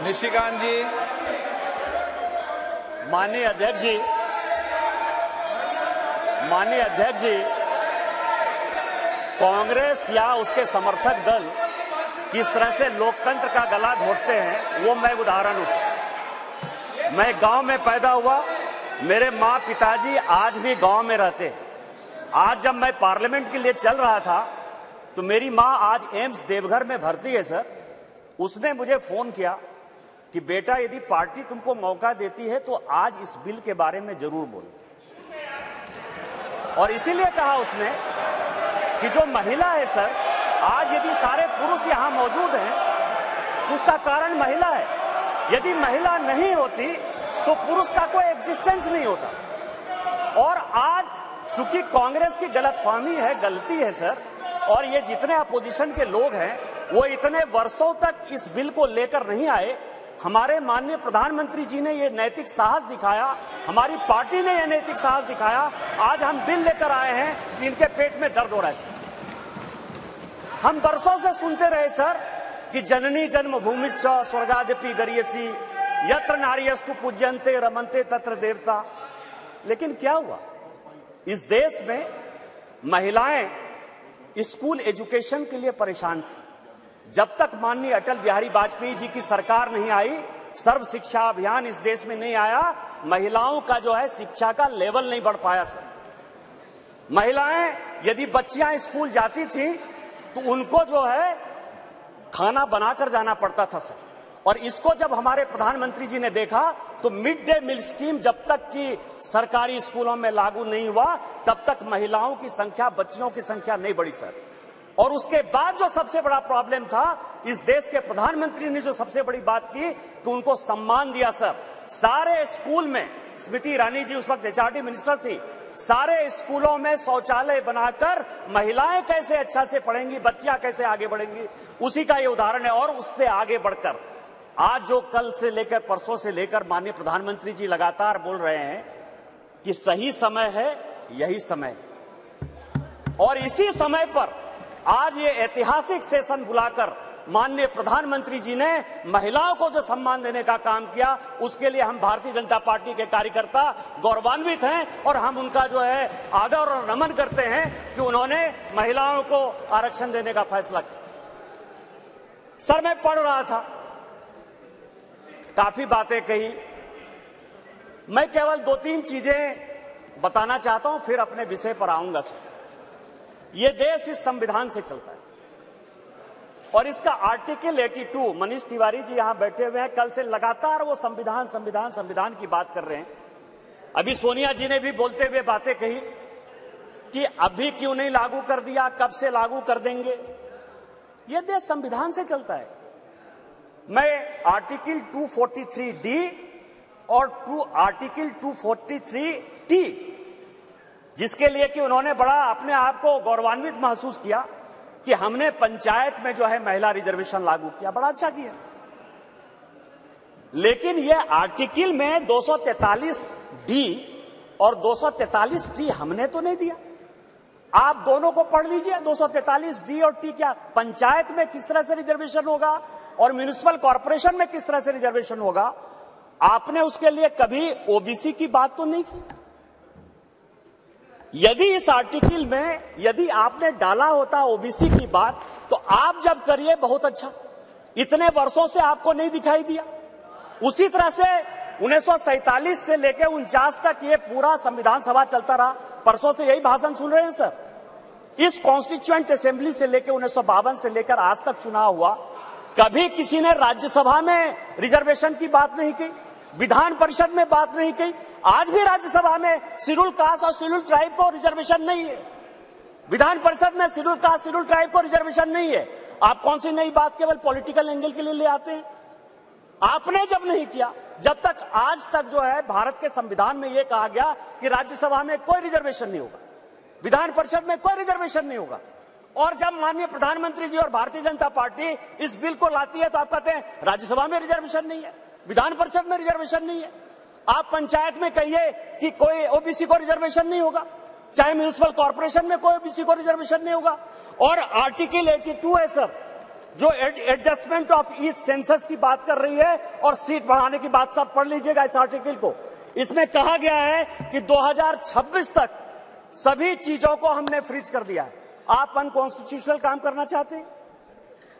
निशिकांत जी। माननीय अध्यक्ष जी, कांग्रेस या उसके समर्थक दल किस तरह से लोकतंत्र का गला घोटते हैं वो मैं उदाहरण हूं। मैं गांव में पैदा हुआ, मेरे माँ पिताजी आज भी गांव में रहते हैं। आज जब मैं पार्लियामेंट के लिए चल रहा था तो मेरी माँ आज एम्स देवघर में भर्ती है सर। उसने मुझे फोन किया कि बेटा यदि पार्टी तुमको मौका देती है तो आज इस बिल के बारे में जरूर बोलो। और इसीलिए कहा उसने कि जो महिला है सर, आज यदि सारे पुरुष यहां मौजूद हैं उसका कारण महिला है। यदि महिला नहीं होती तो पुरुष का कोई एग्जिस्टेंस नहीं होता। और आज चूंकि कांग्रेस की गलतफहमी है, गलती है सर, और ये जितने अपोजिशन के लोग हैं वो इतने वर्षों तक इस बिल को लेकर नहीं आए। हमारे माननीय प्रधानमंत्री जी ने ये नैतिक साहस दिखाया, हमारी पार्टी ने ये नैतिक साहस दिखाया। आज हम बिल लेकर आए हैं कि इनके पेट में दर्द हो रहा है सर। हम वर्षों से सुनते रहे सर कि जननी जन्मभूमिश्च स्वर्गादपि गरीयसी, यत्र नार्यस्तु पूज्यन्ते रमन्ते तत्र देवता। लेकिन क्या हुआ? इस देश में महिलाएं स्कूल एजुकेशन के लिए परेशान थी। जब तक माननीय अटल बिहारी वाजपेयी जी की सरकार नहीं आई, सर्व शिक्षा अभियान इस देश में नहीं आया, महिलाओं का जो है शिक्षा का लेवल नहीं बढ़ पाया सर। महिलाएं यदि बच्चियां स्कूल जाती थी तो उनको जो है खाना बनाकर जाना पड़ता था सर। और इसको जब हमारे प्रधानमंत्री जी ने देखा तो मिड डे मील स्कीम जब तक कि सरकारी स्कूलों में लागू नहीं हुआ तब तक महिलाओं की संख्या, बच्चियों की संख्या नहीं बढ़ी सर। और उसके बाद जो सबसे बड़ा प्रॉब्लम था, इस देश के प्रधानमंत्री ने जो सबसे बड़ी बात की कि उनको सम्मान दिया सर। सारे स्कूल में, स्मृति ईरानी जी उस वक्त एचआरडी मिनिस्टर थी, सारे स्कूलों में शौचालय बनाकर महिलाएं कैसे अच्छा से पढ़ेंगी, बच्चियां कैसे आगे बढ़ेंगी, उसी का ये उदाहरण है। और उससे आगे बढ़कर आज जो कल से लेकर परसों से लेकर माननीय प्रधानमंत्री जी लगातार बोल रहे हैं कि सही समय है, यही समय। और इसी समय पर आज ये ऐतिहासिक सेशन बुलाकर माननीय प्रधानमंत्री जी ने महिलाओं को जो सम्मान देने का काम किया, उसके लिए हम भारतीय जनता पार्टी के कार्यकर्ता गौरवान्वित हैं। और हम उनका जो है आदर और नमन करते हैं कि उन्होंने महिलाओं को आरक्षण देने का फैसला किया। सर मैं पढ़ रहा था, काफी बातें कही, मैं केवल 2-3 चीजें बताना चाहता हूं, फिर अपने विषय पर आऊंगा सर। ये देश इस संविधान से चलता है और इसका आर्टिकल 82, मनीष तिवारी जी यहां बैठे हुए हैं, कल से लगातार वो संविधान की बात कर रहे हैं। अभी सोनिया जी ने भी बोलते हुए बातें कही कि अभी क्यों नहीं लागू कर दिया, कब से लागू कर देंगे। ये देश संविधान से चलता है। मैं आर्टिकल 243D और आर्टिकल 243T, जिसके लिए कि उन्होंने बड़ा अपने आप को गौरवान्वित महसूस किया कि हमने पंचायत में जो है महिला रिजर्वेशन लागू किया, बड़ा अच्छा किया। लेकिन यह आर्टिकल में 243D और 243T हमने तो नहीं दिया। आप दोनों को पढ़ लीजिए, 243D और T क्या पंचायत में किस तरह से रिजर्वेशन होगा और म्युनिसिपल कॉर्पोरेशन में किस तरह से रिजर्वेशन होगा। आपने उसके लिए कभी ओबीसी की बात तो नहीं की। यदि इस आर्टिकल में यदि आपने डाला होता ओबीसी की बात तो आप जब करिए बहुत अच्छा, इतने वर्षों से आपको नहीं दिखाई दिया। उसी तरह से 1947 से लेकर 49 तक ये पूरा संविधान सभा चलता रहा। परसों से यही भाषण सुन रहे हैं सर। इस कॉन्स्टिट्यूएंट असेंबली से लेकर 1952 से लेकर आज तक चुनाव हुआ, कभी किसी ने राज्यसभा में रिजर्वेशन की बात नहीं की, विधान परिषद में बात नहीं की। आज भी राज्यसभा में शेड्यूल कास्ट और शेड्यूल ट्राइब को रिजर्वेशन नहीं है, विधान परिषद में शेड्यूल कास्ट शेड्यूल ट्राइब को रिजर्वेशन नहीं है। आप कौन सी नई बात केवल पॉलिटिकल एंगल के लिए ले आते हैं? आपने जब नहीं किया, जब तक आज तक जो है भारत के संविधान में यह कहा गया कि राज्यसभा में कोई रिजर्वेशन नहीं होगा, विधान परिषद में कोई रिजर्वेशन नहीं होगा। और जब माननीय प्रधानमंत्री जी और भारतीय जनता पार्टी इस बिल को लाती है तो आप कहते हैं राज्यसभा में रिजर्वेशन नहीं है, विधान परिषद में रिजर्वेशन नहीं है। आप पंचायत में कहिए कि कोई ओबीसी को रिजर्वेशन नहीं होगा, चाहे म्युनिसिपल कॉर्पोरेशन में कोई ओबीसी को रिजर्वेशन नहीं होगा। और आर्टिकल 82 है सर, जो एडजस्टमेंट ऑफ ईच सेंसस की बात कर रही है और सीट बढ़ाने की बात, सब पढ़ लीजिएगा इस आर्टिकल को। इसमें कहा गया है कि 2026 तक सभी चीजों को हमने फ्रीज कर दिया है। आप अनकॉन्स्टिट्यूशनल काम करना चाहते हैं,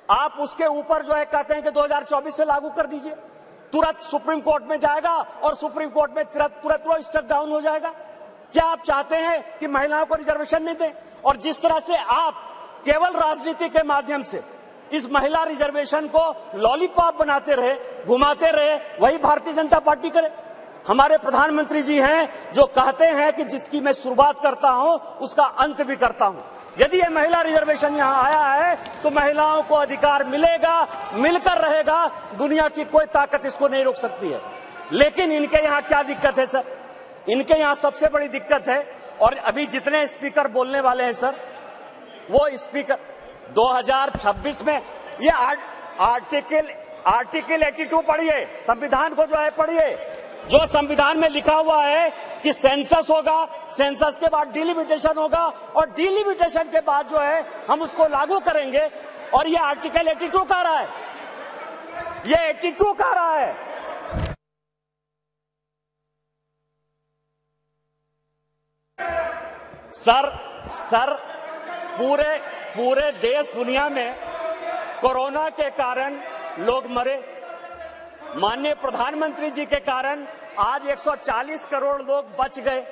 आप उसके ऊपर जो है कहते हैं कि 2024 से लागू कर दीजिए, तुरंत सुप्रीम कोर्ट में जाएगा और सुप्रीम कोर्ट में तुरंत वो स्टक डाउन हो जाएगा। क्या आप चाहते हैं कि महिलाओं को रिजर्वेशन नहीं दें? और जिस तरह से आप केवल राजनीति के माध्यम से इस महिला रिजर्वेशन को लॉलीपॉप बनाते रहे, घुमाते रहे, वही भारतीय जनता पार्टी करे। हमारे प्रधानमंत्री जी हैं जो कहते हैं कि जिसकी मैं शुरुआत करता हूं उसका अंत भी करता हूं। यदि ये महिला रिजर्वेशन यहां आया है तो महिलाओं को अधिकार मिलेगा, मिलकर रहेगा, दुनिया की कोई ताकत इसको नहीं रोक सकती है। लेकिन इनके यहां क्या दिक्कत है सर? इनके यहां सबसे बड़ी दिक्कत है, और अभी जितने स्पीकर बोलने वाले हैं सर, वो स्पीकर 2026 में ये आर्टिकल 82 पढ़िए, संविधान को जो है पढ़िए, जो संविधान में लिखा हुआ है कि सेंसस होगा, सेंसस के बाद डिलिमिटेशन होगा, और डिलिमिटेशन के बाद जो है हम उसको लागू करेंगे। और ये आर्टिकल 82 कह रहा है, ये 82 कह रहा है। सर पूरे देश दुनिया में कोरोना के कारण लोग मरे, माननीय प्रधानमंत्री जी के कारण आज 140 करोड़ लोग बच गए।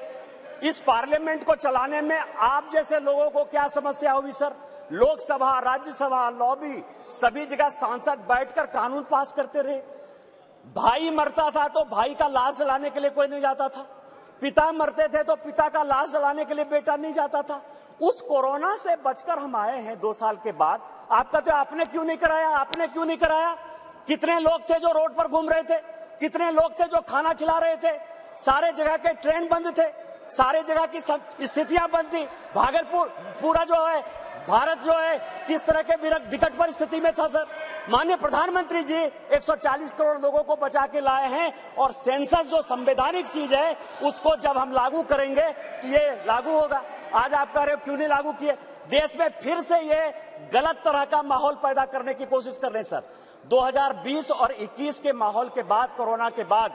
इस पार्लियामेंट को चलाने में आप जैसे लोगों को क्या समस्या होगी सर? लोकसभा, राज्यसभा, लॉबी, सभी जगह सांसद बैठकर कानून पास करते रहे। भाई मरता था तो भाई का लाश जलाने के लिए कोई नहीं जाता था, पिता मरते थे तो पिता का लाश जलाने के लिए बेटा नहीं जाता था। उस कोरोना से बचकर हम आए हैं 2 साल के बाद। आपका तो आपने क्यों नहीं कराया? आपने क्यों नहीं कराया? कितने लोग थे जो रोड पर घूम रहे थे? कितने लोग थे जो खाना खिला रहे थे? सारे जगह के ट्रेन बंद थे, सारे जगह की स्थितियां बंद थी। भागलपुर पूरा जो है भारत जो है किस तरह के विकट परिस्थिति में था सर? माननीय प्रधानमंत्री जी 140 करोड़ लोगों को बचा के लाए हैं, और सेंसस जो संवैधानिक चीज है उसको जब हम लागू करेंगे तो ये लागू होगा। आज आप कह रहे हो क्यों नहीं लागू किए? देश में फिर से ये गलत तरह का माहौल पैदा करने की कोशिश कर रहे हैं सर। 2020 और 21 के माहौल के बाद, कोरोना के बाद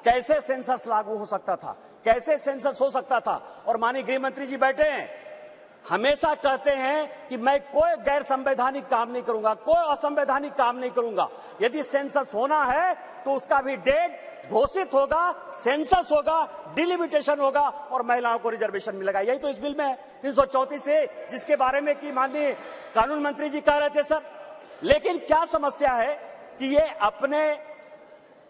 कैसे सेंसस लागू हो सकता था? कैसे सेंसस हो सकता था? और माननीय गृह मंत्री जी बैठे हैं, हमेशा कहते हैं कि मैं कोई गैर संवैधानिक काम नहीं करूंगा, कोई असंवैधानिक काम नहीं करूंगा। यदि सेंसस होना है तो उसका भी डेट घोषित होगा, सेंसस होगा, डिलिमिटेशन होगा और महिलाओं को रिजर्वेशन मिलेगा। यही तो इस बिल में है 334 से, जिसके बारे में कि माननीय कानून मंत्री जी कह रहे थे सर। लेकिन क्या समस्या है कि ये अपने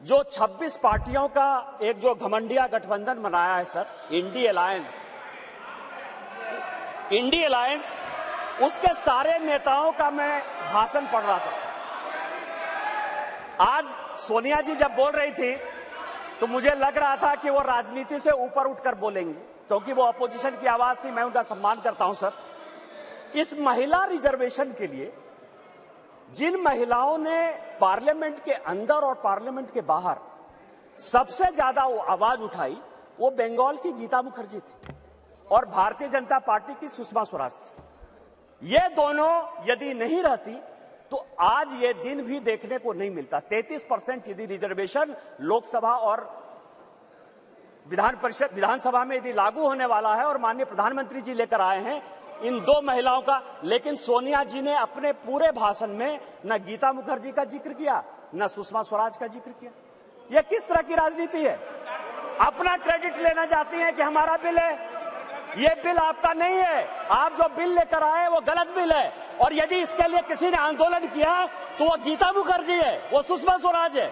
जो 26 पार्टियों का एक जो घमंडिया गठबंधन बनाया है सर, इंडी अलायंस, उसके सारे नेताओं का मैं भाषण पढ़ रहा था। आज सोनिया जी जब बोल रही थी तो मुझे लग रहा था कि वो राजनीति से ऊपर उठकर बोलेंगे, क्योंकि वो अपोजिशन की आवाज थी। मैं उनका सम्मान करता हूं सर। इस महिला रिजर्वेशन के लिए जिन महिलाओं ने पार्लियामेंट के अंदर और पार्लियामेंट के बाहर सबसे ज्यादा आवाज उठाई, वो बंगाल की गीता मुखर्जी थी और भारतीय जनता पार्टी की सुषमा स्वराज थी। ये दोनों यदि नहीं रहती तो आज ये दिन भी देखने को नहीं मिलता। 33% यदि रिजर्वेशन लोकसभा और विधानसभा में यदि लागू होने वाला है और माननीय प्रधानमंत्री जी लेकर आए हैं इन 2 महिलाओं का, लेकिन सोनिया जी ने अपने पूरे भाषण में न गीता मुखर्जी का जिक्र किया, न सुषमा स्वराज का जिक्र किया। यह किस तरह की राजनीति है? अपना क्रेडिट लेना चाहती हैं कि हमारा बिल है। ये बिल आपका नहीं है, आप जो बिल लेकर आए वो गलत बिल है। और यदि इसके लिए किसी ने आंदोलन किया तो वो गीता मुखर्जी है, वो सुषमा स्वराज है।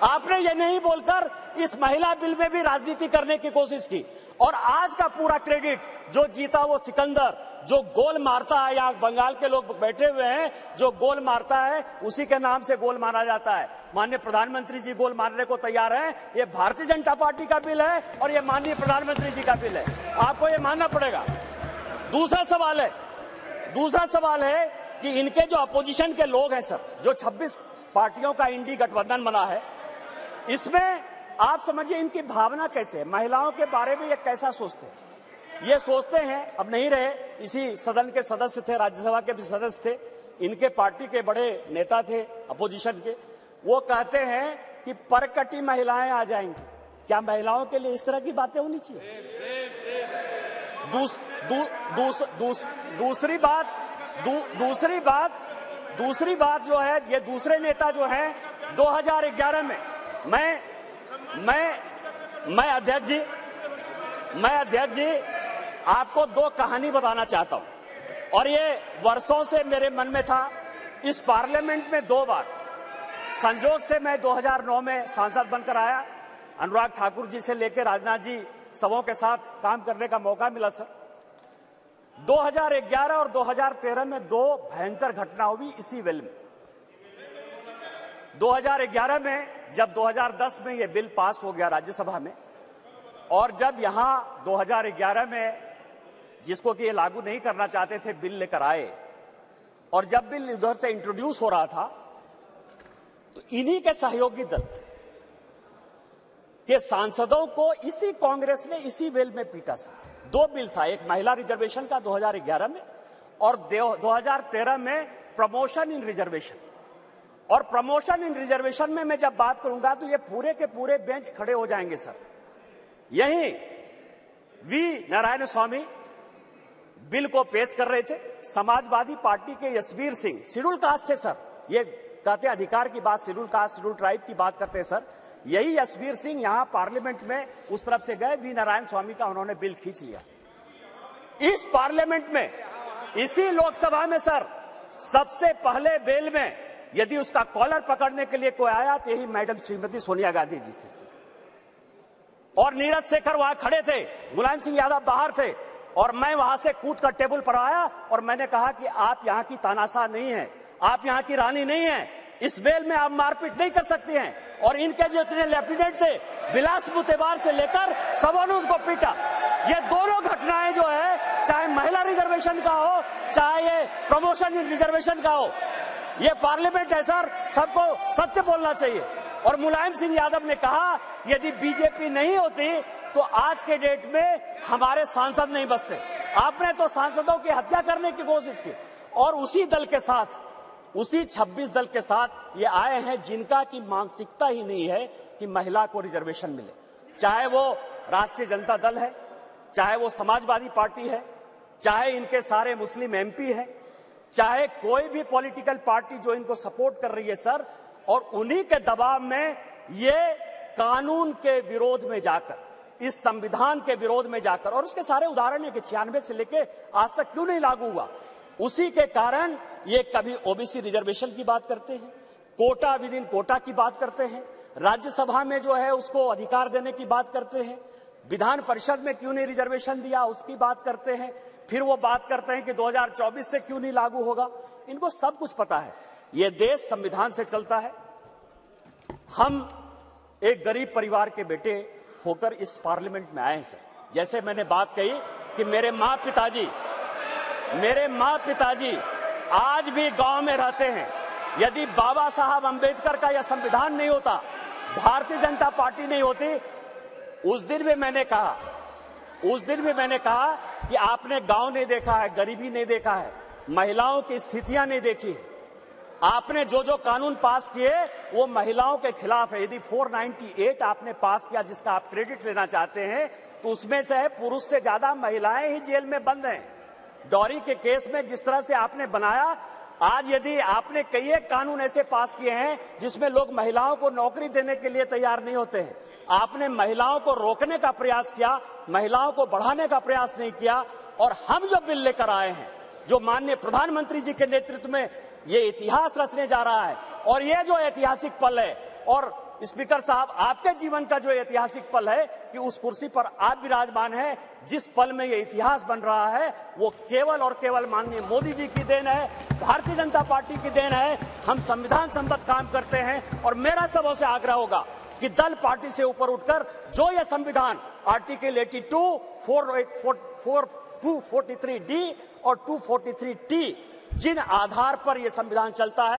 आपने ये नहीं बोलकर इस महिला बिल में भी राजनीति करने की कोशिश की। और आज का पूरा क्रेडिट जो जीता वो सिकंदर, जो गोल मारता है, यहाँ बंगाल के लोग बैठे हुए हैं, जो गोल मारता है उसी के नाम से गोल मारा जाता है। माननीय प्रधानमंत्री जी गोल मारने को तैयार हैं। ये भारतीय जनता पार्टी का बिल है और ये माननीय प्रधानमंत्री जी का बिल है, आपको ये मानना पड़ेगा। दूसरा सवाल है कि इनके जो अपोजिशन के लोग हैं सर, जो 26 पार्टियों का इंडी गठबंधन बना है, इसमें आप समझिए इनकी भावना कैसे है, महिलाओं के बारे में ये कैसा सोचते हैं। ये सोचते हैं, अब नहीं रहे, इसी सदन के सदस्य थे, राज्यसभा के भी सदस्य थे, इनके पार्टी के बड़े नेता थे अपोजिशन के, वो कहते हैं कि परकटी महिलाएं आ जाएंगी। क्या महिलाओं के लिए इस तरह की बातें होनी चाहिए? दूसरी बात जो है, ये दूसरे नेता जो है 2011 में मैं अध्यक्ष जी आपको दो कहानी बताना चाहता हूं, और ये वर्षों से मेरे मन में था। इस पार्लियामेंट में 2 बार संजोग से मैं 2009 में सांसद बनकर आया, अनुराग ठाकुर जी से लेकर राजनाथ जी सबों के साथ काम करने का मौका मिला सर। 2011 और 2013 में 2 भयंकर घटना हुई इसी वेल में। 2011 में जब 2010 में यह बिल पास हो गया राज्यसभा में, और जब यहां 2011 में जिसको कि ये लागू नहीं करना चाहते थे बिल लेकर आए, और जब बिल उधर से इंट्रोड्यूस हो रहा था तो इन्हीं के सहयोगी दल के सांसदों को इसी कांग्रेस ने इसी बिल में पीटा सर। 2 बिल था, एक महिला रिजर्वेशन का 2011 में, और 2013 में प्रमोशन इन रिजर्वेशन। और प्रमोशन इन रिजर्वेशन में मैं जब बात करूंगा तो ये पूरे के पूरे बेंच खड़े हो जाएंगे सर। यही वी नारायण स्वामी बिल को पेश कर रहे थे, समाजवादी पार्टी के यशवीर सिंह, शेड्यूल कास्ट थे सर, ये कहते अधिकार की बात, शेड्यूल कास्ट शेड्यूल ट्राइब की बात करते हैं सर। यही यशवीर सिंह यहां पार्लियामेंट में उस तरफ से गए, वी नारायण स्वामी का उन्होंने बिल खींच लिया। इस पार्लियामेंट में, इसी लोकसभा में सर, सबसे पहले बिल में यदि उसका कॉलर पकड़ने के लिए कोई आया तो यही मैडम श्रीमती सोनिया गांधी जी थे सर। और नीरज शेखर वहां खड़े थे, मुलायम सिंह यादव बाहर थे, और मैं वहां से कूद कर टेबल पर आया और मैंने कहा कि आप यहां की तानाशाह नहीं है, आप यहां की रानी नहीं है, इस बेल में आप मारपीट नहीं कर सकती हैं। और इनके जो इतने लेफ्टिनेंट थे, बिलास मुतेबार से लेकर सबों ने उनको पीटा। ये दोनों घटनाएं जो है, चाहे महिला रिजर्वेशन का हो, चाहे ये प्रमोशन इन रिजर्वेशन का हो, ये पार्लियामेंट है सर, सबको सत्य बोलना चाहिए। और मुलायम सिंह यादव ने कहा यदि बीजेपी नहीं होती तो आज के डेट में हमारे सांसद नहीं बचते। आपने तो सांसदों की हत्या करने की कोशिश की, और उसी दल के साथ, उसी 26 दल के साथ ये आए हैं जिनका की मानसिकता ही नहीं है कि महिला को रिजर्वेशन मिले। चाहे वो राष्ट्रीय जनता दल है, चाहे वो समाजवादी पार्टी है, चाहे इनके सारे मुस्लिम एमपी है, चाहे कोई भी पॉलिटिकल पार्टी जो इनको सपोर्ट कर रही है सर, और उन्हीं के दबाव में ये कानून के विरोध में जाकर, इस संविधान के विरोध में जाकर, और उसके सारे उदाहरण है कि 96 से लेके आज तक क्यों नहीं लागू हुआ, उसी के कारण ये कभी ओबीसी रिजर्वेशन की बात करते हैं, कोटा विद इन कोटा की बात करते हैं, राज्यसभा में जो है उसको अधिकार देने की बात करते हैं, विधान परिषद में क्यों नहीं रिजर्वेशन दिया उसकी बात करते हैं, फिर वो बात करते हैं कि 2024 से क्यों नहीं लागू होगा। इनको सब कुछ पता है, ये देश संविधान से चलता है। हम एक गरीब परिवार के बेटे होकर इस पार्लियामेंट में आए हैं सर। जैसे मैंने बात कही कि मेरे माँ पिताजी आज भी गांव में रहते हैं। यदि बाबा साहब अंबेडकर का यह संविधान नहीं होता, भारतीय जनता पार्टी नहीं होती, उस दिन भी मैंने कहा कि आपने गांव नहीं देखा है, गरीबी नहीं देखा है, महिलाओं की स्थितियां नहीं देखी है। आपने जो जो कानून पास किए वो महिलाओं के खिलाफ है। यदि 498 आपने पास किया जिसका आप क्रेडिट लेना चाहते हैं, तो उसमें से है पुरुष से ज्यादा महिलाएं ही जेल में बंद हैं। डॉरी के केस में जिस तरह से आपने बनाया, आज यदि आपने कई एक कानून ऐसे पास किए हैं जिसमें लोग महिलाओं को नौकरी देने के लिए तैयार नहीं होते हैं, आपने महिलाओं को रोकने का प्रयास किया, महिलाओं को बढ़ाने का प्रयास नहीं किया। और हम जो बिल लेकर आए हैं, जो माननीय प्रधानमंत्री जी के नेतृत्व में ये इतिहास रचने जा रहा है, और ये जो ऐतिहासिक पल है, और स्पीकर साहब आपके जीवन का जो ऐतिहासिक पल है कि उस कुर्सी पर आप विराजमान हैं, जिस पल में ये इतिहास बन रहा है वो केवल और केवल माननीय मोदी जी की देन है, भारतीय जनता पार्टी की देन है। हम संविधान सम्मत काम करते हैं, और मेरा सबों से आग्रह होगा कि दल पार्टी से ऊपर उठकर जो ये संविधान आर्टिकल 82, 243D और 243T जिन आधार पर यह संविधान चलता है,